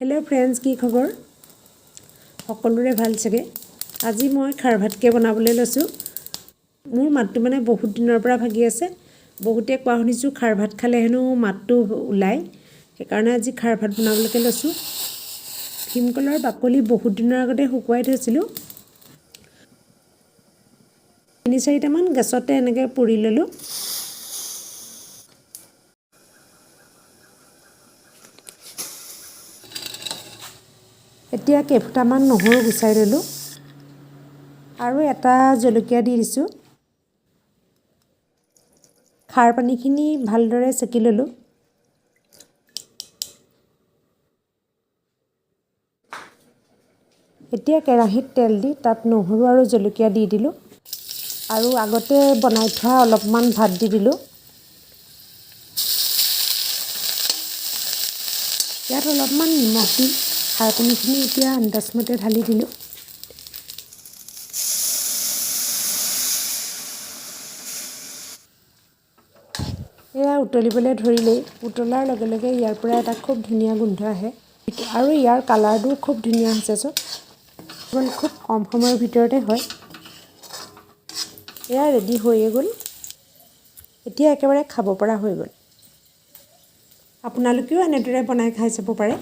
hello friends की खबर सकलोरे ভাল छगे আজি মই খাৰ ভাতকে বনাবলৈ লৈছো মোৰ মাতটো মানে বহুত দিনৰ পৰা ভাগি আছে বহুতে কোৱা শুনিছো খাৰ ভাত খালে হেনো মাতটো উলাই সেই কাৰণে আজি খাৰ ভাত বনাবলৈ লৈছো ভীমকলৰ বাকলি বহুত দিনৰ আগতে শুকুৱাই থৈছিলো 3-4টা মান গেছতে এনেকৈ পুৰি ললো এতিয়া কেইফুটামান নহৰু গুচাই ললো আৰু এটা জলকীয়া দি দিছো খাৰ পানীখিনি ভালদৰে সেকি ললো এতিয়া কেৰাহীত তেল দি তাত নহৰু আৰু জলকীয়া দি দিলো আৰু আগতে বনাই থোৱা অলপমান ভাত দি দিলো ইয়াত অলপমান নিমখ দি খাৰ পানীখিনি এতিয়া আন্দাজমতে ঢালি দিলো এয়া উতলিবলৈ ধৰিলে উতলাৰ লগে লগে ইয়াৰ পৰা এটা খুব ধুনীয়া গোন্ধ আহে আৰু ইয়াৰ কালাৰটো খুব ধুনীয়া হৈছে খুব কম সময়ৰ ভিতৰতে হয় এয়া ৰেডি হৈয়ে গ'ল এতিয়া একেবাৰে খাব পৰা হৈ গ'ল আপোনালোকেও এনেদৰে বনাই খাই চাব পাৰে